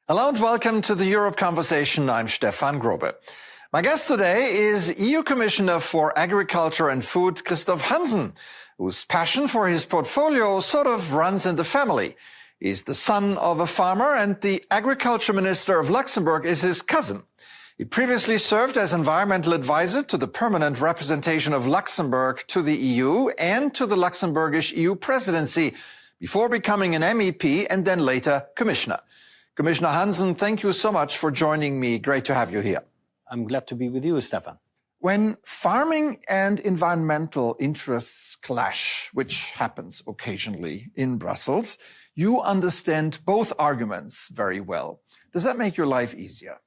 Hello and welcome to the Europe Conversation. I'm Stefan Grobe. My guest today is EU Commissioner for Agriculture and Food, Christoph Hansen, whose passion for his portfolio sort of runs in the family. He's the son of a farmer and the Agriculture Minister of Luxembourg is his cousin. He previously served as environmental advisor to the permanent representation of Luxembourg to the EU and to the Luxembourgish EU presidency before becoming an MEP and then later commissioner. Commissioner Hansen, thank you so much for joining me. Great to have you here. I'm glad to be with you, Stefan. When farming and environmental interests clash, which happens occasionally in Brussels, you understand both arguments very well. Does that make your life easier?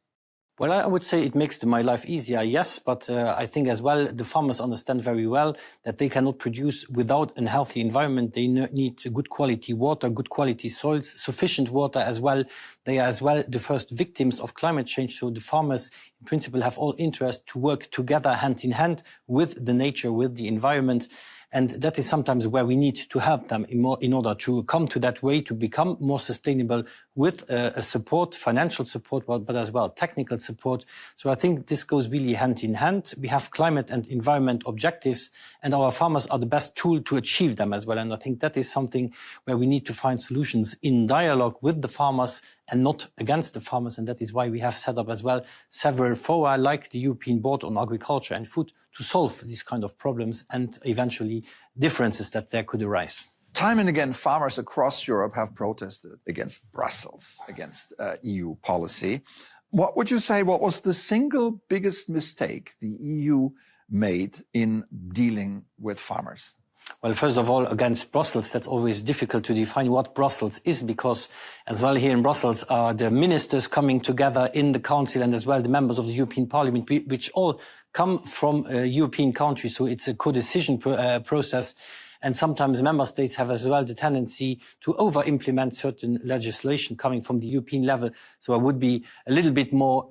Well, I would say it makes my life easier, yes, but I think as well the farmers understand very well that they cannot produce without a healthy environment. They need good quality water, good quality soils, sufficient water as well. They are as well the first victims of climate change, so the farmers in principle have all interest to work together hand in hand with the nature, with the environment. And that is sometimes where we need to help them in order to come to that way to become more sustainable with support, financial support, but as well technical support. So I think this goes really hand in hand. We have climate and environment objectives, and our farmers are the best tool to achieve them as well. And I think that is something where we need to find solutions in dialogue with the farmers and not against the farmers. And that is why we have set up as well several fora like the European Board on Agriculture and Food to solve these kind of problems and eventually differences that there could arise. Time and again, farmers across Europe have protested against Brussels, against EU policy. What would you say, what was the single biggest mistake the EU made in dealing with farmers? Well, first of all, against Brussels, that's always difficult to define what Brussels is, because as well here in Brussels are the ministers coming together in the Council and as well the members of the European Parliament, which all come from European countries. So it's a co-decision process. And sometimes member states have as well the tendency to over-implement certain legislation coming from the European level. So I would be a little bit more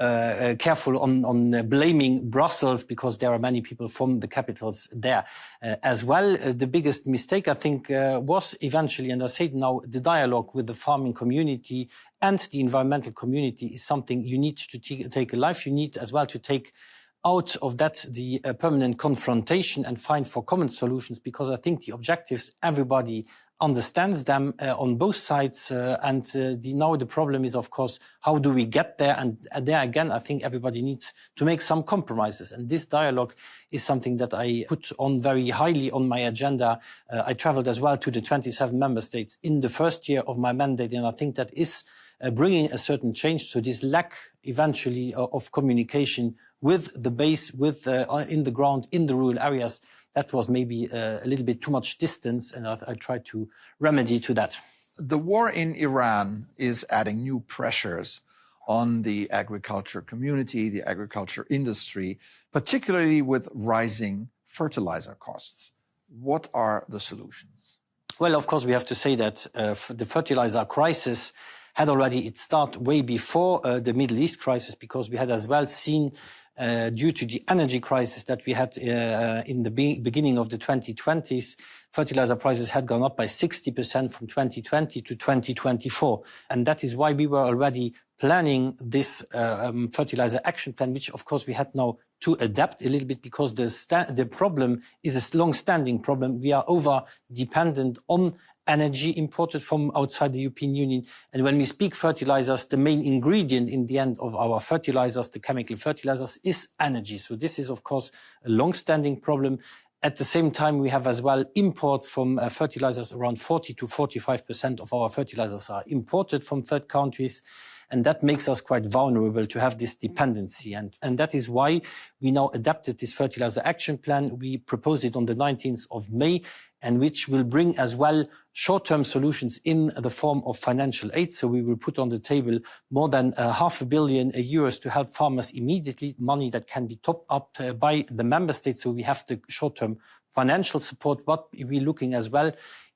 careful on blaming Brussels, because there are many people from the capitals there. As well, the biggest mistake, I think, was eventually, and I say it now, the dialogue with the farming community and the environmental community is something you need to take alive. You need as well to take out of that the permanent confrontation and find for common solutions, because I think the objectives, everybody understands them on both sides. Now the problem is, of course, how do we get there? And there again, I think everybody needs to make some compromises. And this dialogue is something that I put on very highly on my agenda. I traveled as well to the 27 member states in the first year of my mandate, and I think that is bringing a certain change. So this lack eventually of communication with the base, with in the ground, in the rural areas, that was maybe a little bit too much distance, and I tried to remedy to that. The war in Iran is adding new pressures on the agriculture community, the agriculture industry, particularly with rising fertilizer costs. What are the solutions? Well, of course, we have to say that the fertilizer crisis had already its start way before the Middle East crisis, because we had as well seen due to the energy crisis that we had in the beginning of the 2020s, fertilizer prices had gone up by 60% from 2020 to 2024. And that is why we were already planning this fertilizer action plan, which of course we had now to adapt a little bit, because the problem is a long-standing problem. We are over-dependent on energy imported from outside the European Union. And when we speak fertilizers, the main ingredient in the end of our fertilizers, the chemical fertilizers, is energy. So this is, of course, a long-standing problem. At the same time, we have as well imports from fertilizers. Around 40 to 45% of our fertilizers are imported from third countries. And that makes us quite vulnerable to have this dependency. And that is why we now adapted this fertilizer action plan. We proposed it on the 19th of May, and which will bring as well short-term solutions in the form of financial aid. So we will put on the table more than €500 million to help farmers immediately, money that can be topped up by the member states. So we have the short-term financial support, but we're looking as well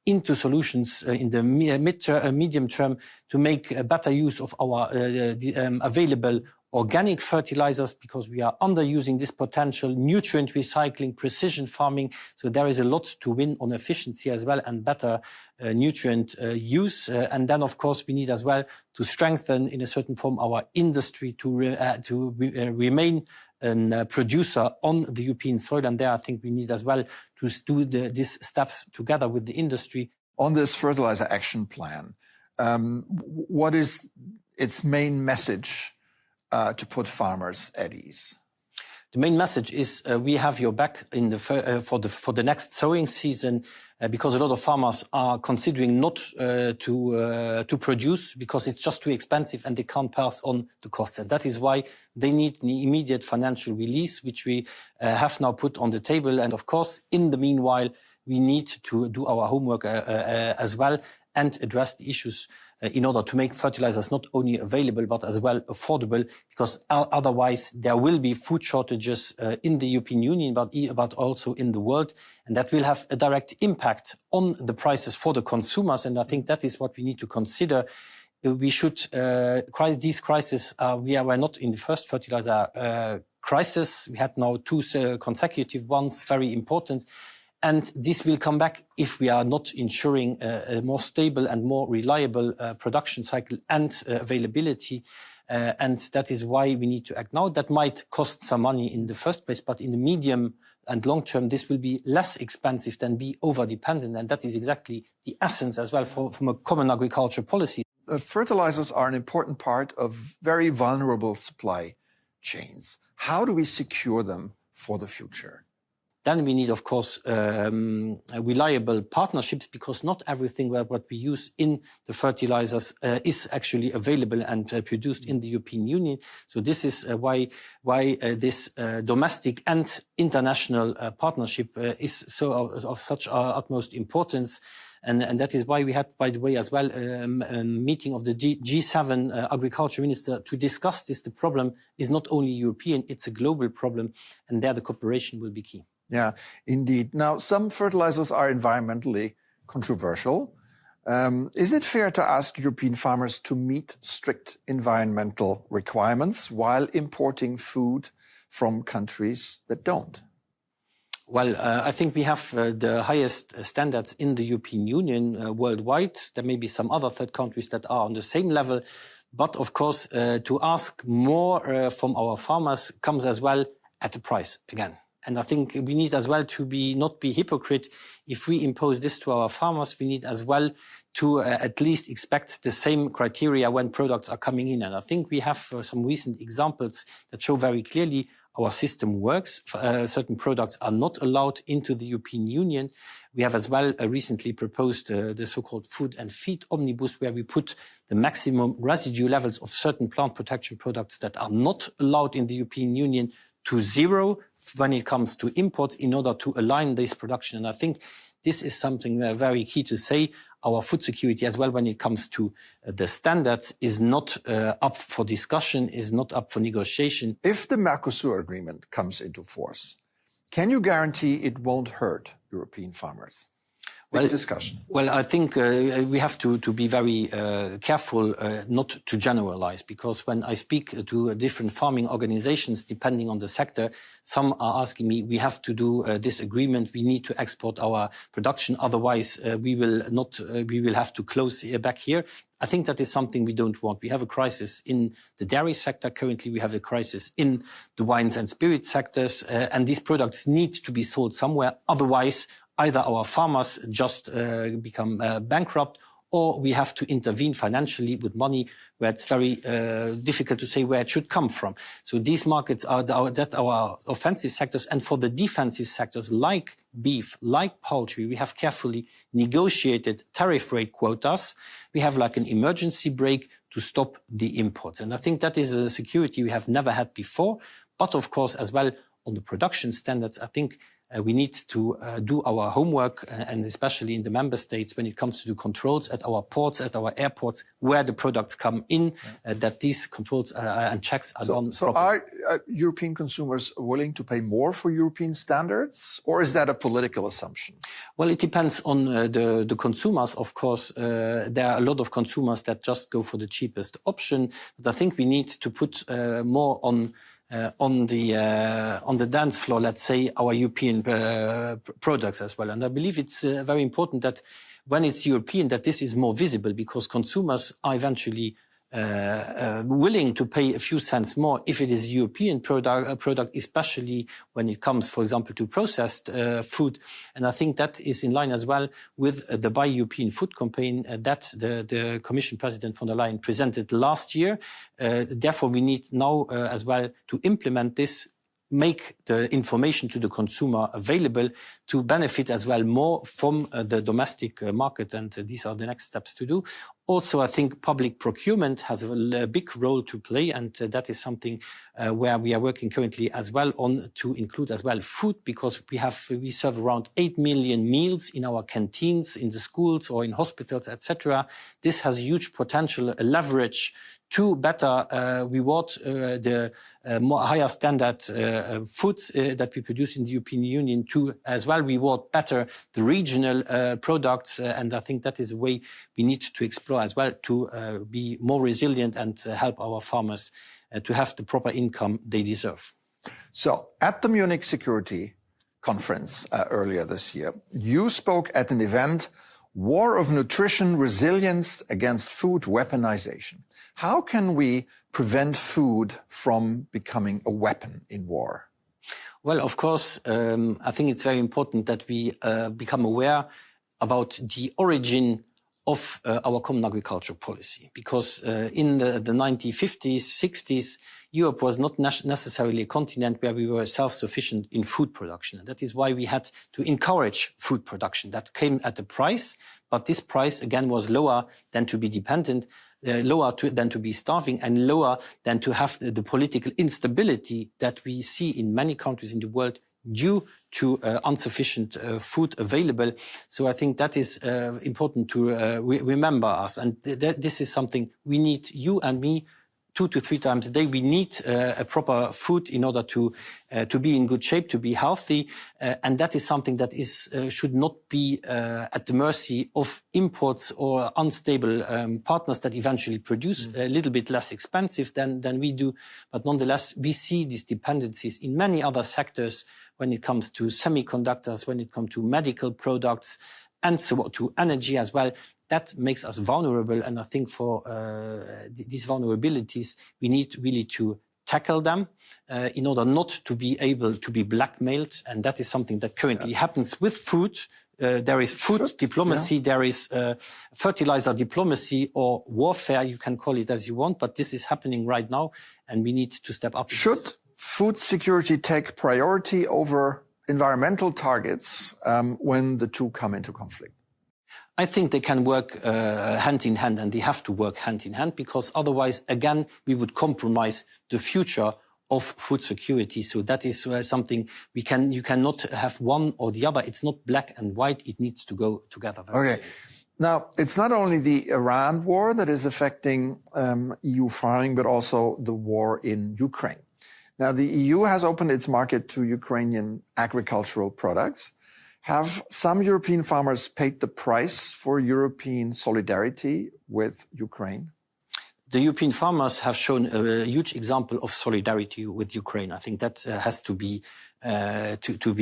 into solutions in the medium term to make better use of our available organic fertilizers, because we are underusing this potential, nutrient recycling, precision farming. So there is a lot to win on efficiency as well and better nutrient use. And then, of course, we need as well to strengthen in a certain form our industry to remain a producer on the European soil. And there, I think we need as well to do these steps together with the industry. On this fertilizer action plan, what is its main message to put farmers at ease? The main message is we have your back in the for the next sowing season, because a lot of farmers are considering not to produce because it's just too expensive and they can't pass on the costs. And that is why they need the immediate financial release, which we have now put on the table. And of course, in the meanwhile, we need to do our homework as well and address the issues in order to make fertilizers not only available but as well affordable, because otherwise there will be food shortages in the European Union but also in the world, and that will have a direct impact on the prices for the consumers. And I think that is what we need to consider. We should these crises. We were not in the first fertilizer crisis. We had now two consecutive ones, very important. And this will come back if we are not ensuring a more stable and more reliable production cycle and availability. And that is why we need to act now. That might cost some money in the first place, but in the medium and long term, this will be less expensive than be over-dependent. And that is exactly the essence as well from a common agriculture policy. Fertilizers are an important part of very vulnerable supply chains. How do we secure them for the future? Then we need, of course, reliable partnerships, because not everything what we use in the fertilizers is actually available and produced in the European Union. So this is why this domestic and international partnership is so of such utmost importance. And that is why we had, by the way, as well, a meeting of the G7 agriculture minister to discuss this. The problem is not only European, it's a global problem, and there the cooperation will be key. Yeah, indeed. Now, some fertilizers are environmentally controversial. Is it fair to ask European farmers to meet strict environmental requirements while importing food from countries that don't? Well, I think we have the highest standards in the European Union worldwide. There may be some other third countries that are on the same level. But of course, to ask more from our farmers comes as well at a price again. And I think we need as well to not be hypocrite. If we impose this to our farmers, we need as well to at least expect the same criteria when products are coming in. And I think we have some recent examples that show very clearly our system works. Certain products are not allowed into the European Union. We have as well recently proposed the so-called food and feed omnibus, where we put the maximum residue levels of certain plant protection products that are not allowed in the European Union to zero when it comes to imports, in order to align this production. And I think this is something very key to say. Our food security as well, when it comes to the standards, is not up for discussion, is not up for negotiation. If the Mercosur agreement comes into force, can you guarantee it won't hurt European farmers? Well, discussion. Well, I think we have to be very careful not to generalize, because when I speak to different farming organizations, depending on the sector, some are asking me, we have to do this agreement, we need to export our production, otherwise we will have to close back here. I think that is something we don't want. We have a crisis in the dairy sector. Currently, we have a crisis in the wines and spirits sectors, and these products need to be sold somewhere. Otherwise, either our farmers just become bankrupt, or we have to intervene financially with money where it's very difficult to say where it should come from. So these markets are our offensive sectors. And for the defensive sectors like beef, like poultry, we have carefully negotiated tariff rate quotas. We have like an emergency brake to stop the imports. And I think that is a security we have never had before. But of course, as well, on the production standards, I think we need to do our homework, and especially in the member states when it comes to the controls at our ports, at our airports, where the products come in, that these controls and checks are done properly. Are European consumers willing to pay more for European standards, or is that a political assumption? Well, it depends on the consumers, of course. There are a lot of consumers that just go for the cheapest option, but I think we need to put more on the dance floor, let's say, our European products as well. And I believe it's very important that when it's European, that this is more visible, because consumers are eventually willing to pay a few cents more if it is a European product, especially when it comes, for example, to processed food. And I think that is in line as well with the Buy European Food campaign that the Commission President von der Leyen presented last year. Therefore, we need now as well to implement this, make the information to the consumer available to benefit as well more from the domestic market. And these are the next steps to do. Also, I think public procurement has a big role to play, and that is something where we are working currently as well on to include as well food, because we serve around 8 million meals in our canteens, in the schools or in hospitals, etc. This has a huge potential leverage to better reward the higher standard foods that we produce in the European Union, to as well reward better the regional products. And I think that is a way we need to explore as well to be more resilient and help our farmers to have the proper income they deserve. So at the Munich Security Conference earlier this year, you spoke at an event, War of Nutrition, Resilience Against Food Weaponization. How can we prevent food from becoming a weapon in war? Well, of course, I think it's very important that we become aware about the origin of our common agricultural policy, because in the 1950s, 60s, Europe was not necessarily a continent where we were self-sufficient in food production. And that is why we had to encourage food production. That came at a price, but this price, again, was lower than to be dependent, than to be starving, and lower than to have the political instability that we see in many countries in the world due to insufficient food available. So I think that is important to remember us. And this is something we need, you and me, 2 to 3 times a day. We need a proper food in order to be in good shape, to be healthy. And that is something that should not be at the mercy of imports or unstable partners that eventually produce a little bit less expensive than we do. But nonetheless, we see these dependencies in many other sectors when it comes to semiconductors, when it comes to medical products, and so to energy as well. That makes us vulnerable, and I think for these vulnerabilities, we need really to tackle them in order not to be able to be blackmailed, and that is something that currently happens with food. There is food diplomacy, there is fertilizer diplomacy or warfare, you can call it as you want, but this is happening right now, and we need to step up. Should food security take priority over environmental targets when the two come into conflict? I think they can work hand in hand, and they have to work hand in hand, because otherwise, again, we would compromise the future of food security. So that is something you cannot have one or the other. It's not black and white. It needs to go together. Okay. Now, it's not only the Iran war that is affecting EU farming, but also the war in Ukraine. Now, the EU has opened its market to Ukrainian agricultural products. Have some European farmers paid the price for European solidarity with Ukraine? The European farmers have shown a huge example of solidarity with Ukraine. I think that has to be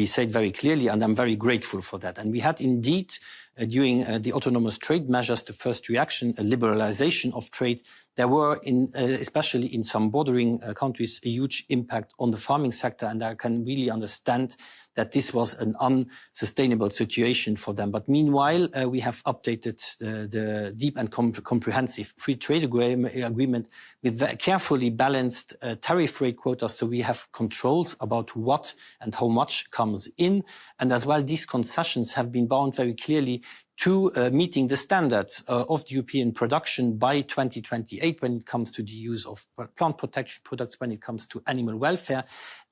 said very clearly, and I'm very grateful for that. And we had indeed, during the autonomous trade measures, the first reaction, a liberalization of trade. There were, especially in some bordering countries, a huge impact on the farming sector, and I can really understand that this was an unsustainable situation for them. But meanwhile, we have updated the deep and comprehensive free trade agreement with carefully balanced tariff rate quotas, so we have controls about what and how much comes in. And as well, these concessions have been bound very clearly to meeting the standards of the European production by 2028 when it comes to the use of plant protection products, when it comes to animal welfare.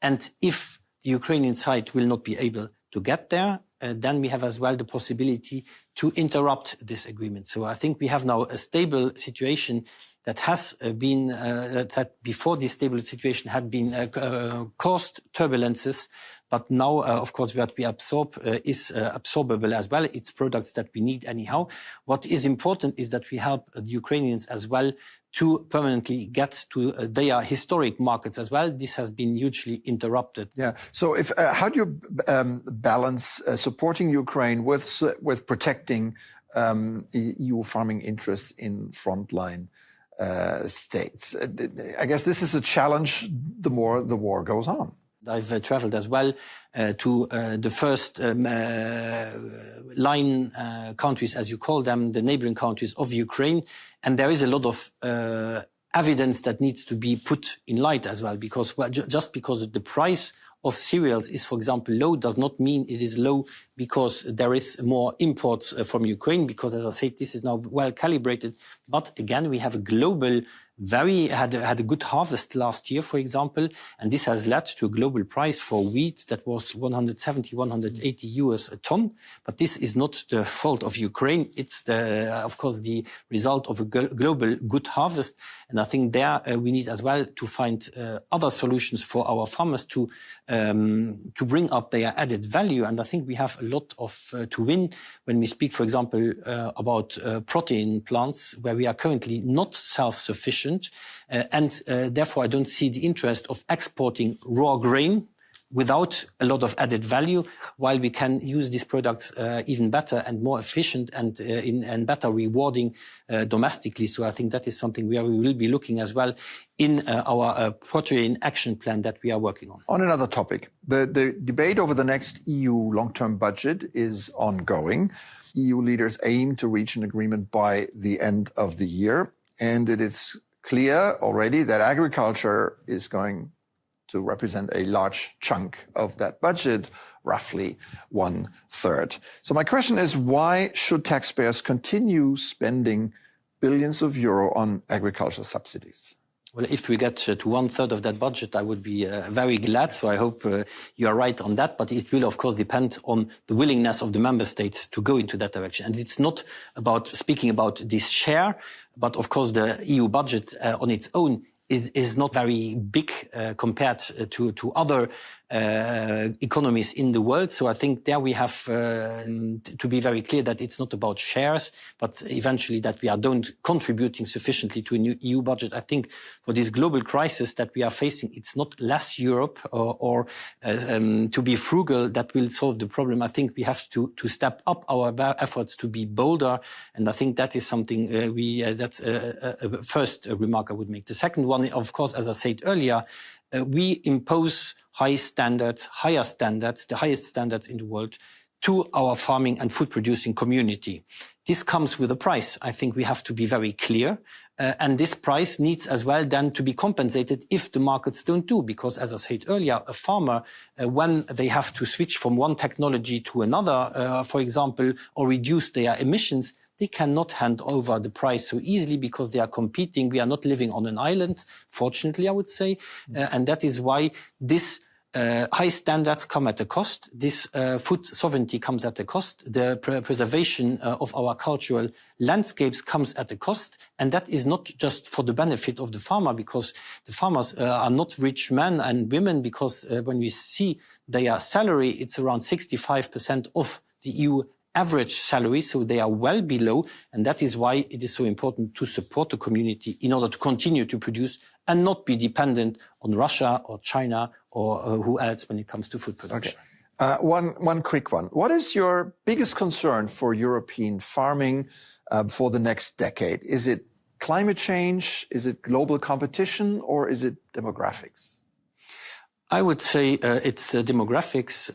And if the Ukrainian side will not be able to get there, then we have as well the possibility to interrupt this agreement. So I think we have now a stable situation that has been, that before this stable situation had been caused turbulences, but now, of course, what we absorb is absorbable as well. It's products that we need anyhow. What is important is that we help the Ukrainians as well to permanently get to their historic markets as well. This has been hugely interrupted. Yeah. So, how do you balance supporting Ukraine with protecting EU farming interests in frontline states? I guess this is a challenge the more the war goes on. I've traveled as well to the first line countries, as you call them, the neighboring countries of Ukraine. And there is a lot of evidence that needs to be put in light as well, because just because the price of cereals is, for example, low, does not mean it is low because there is more imports from Ukraine, because, as I said, this is now well calibrated. But again, we have a global had a good harvest last year, for example, and this has led to a global price for wheat that was 170, 180 euros a ton. But this is not the fault of Ukraine. It's of course, the result of a global good harvest. And I think there we need as well to find other solutions for our farmers to bring up their added value. And I think we have a lot of to win when we speak, for example, about protein plants, where we are currently not self-sufficient. And therefore, I don't see the interest of exporting raw grain without a lot of added value, while we can use these products even better and more efficient and better rewarding domestically. So I think that is something where we will be looking as well in our protein action plan that we are working on. On another topic, the debate over the next EU long-term budget is ongoing. EU leaders aim to reach an agreement by the end of the year, and it is clear already that agriculture is going to represent a large chunk of that budget, roughly 1/3. So my question is, why should taxpayers continue spending billions of euro on agricultural subsidies? Well, if we get to 1/3 of that budget, I would be very glad. So I hope you are right on that. But it will, of course, depend on the willingness of the member states to go into that direction. And it's not about speaking about this share, but of course, the EU budget on its own is not very big compared to other economies in the world. So I think there we have to be very clear that it's not about shares, but eventually that we are contributing sufficiently to a new EU budget. I think for this global crisis that we are facing, it's not less Europe or to be frugal that will solve the problem. I think we have to step up our efforts to be bolder. And I think that is something that's a first remark I would make. The second one, of course, as I said earlier, we impose higher standards, the highest standards in the world, to our farming and food producing community. This comes with a price. I think we have to be very clear. And this price needs as well then to be compensated if the markets don't do. Because as I said earlier, a farmer, when they have to switch from one technology to another, for example, or reduce their emissions, they cannot hand over the price so easily because they are competing. We are not living on an island, fortunately, I would say. And that is why this high standards come at a cost. This food sovereignty comes at a cost. The preservation of our cultural landscapes comes at a cost. And that is not just for the benefit of the farmer, because the farmers are not rich men and women, because when we see their salary, it's around 65% of the EU average salary, so they are well below, and that is why it is so important to support the community in order to continue to produce and not be dependent on Russia or China or who else when it comes to food production. Okay. One quick one. What is your biggest concern for European farming for the next decade? Is it climate change? Is it global competition? Or is it demographics? I would say it's demographics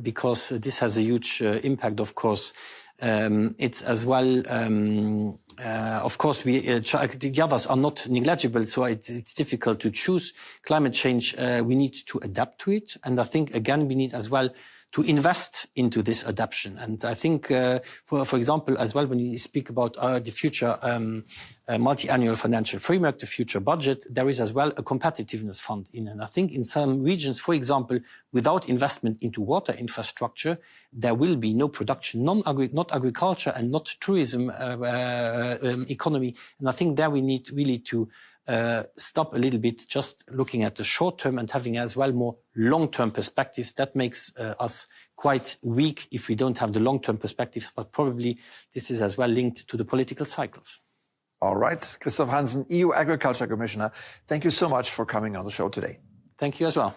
because this has a huge impact, of course. It's as well, of course, the others are not negligible, so it's difficult to choose. Climate change, we need to adapt to it. And I think, again, we need as well to invest into this adaptation. And I think, for example, as well, when you speak about the future multi-annual financial framework, the future budget, there is as well a competitiveness fund in. And I think in some regions, for example, without investment into water infrastructure, there will be no production, not agriculture and not tourism economy. And I think there we need really to stop a little bit, just looking at the short term and having as well more long-term perspectives. That makes us quite weak if we don't have the long-term perspectives, but probably this is as well linked to the political cycles. All right. Christoph Hansen, EU Agriculture Commissioner, thank you so much for coming on the show today. Thank you as well.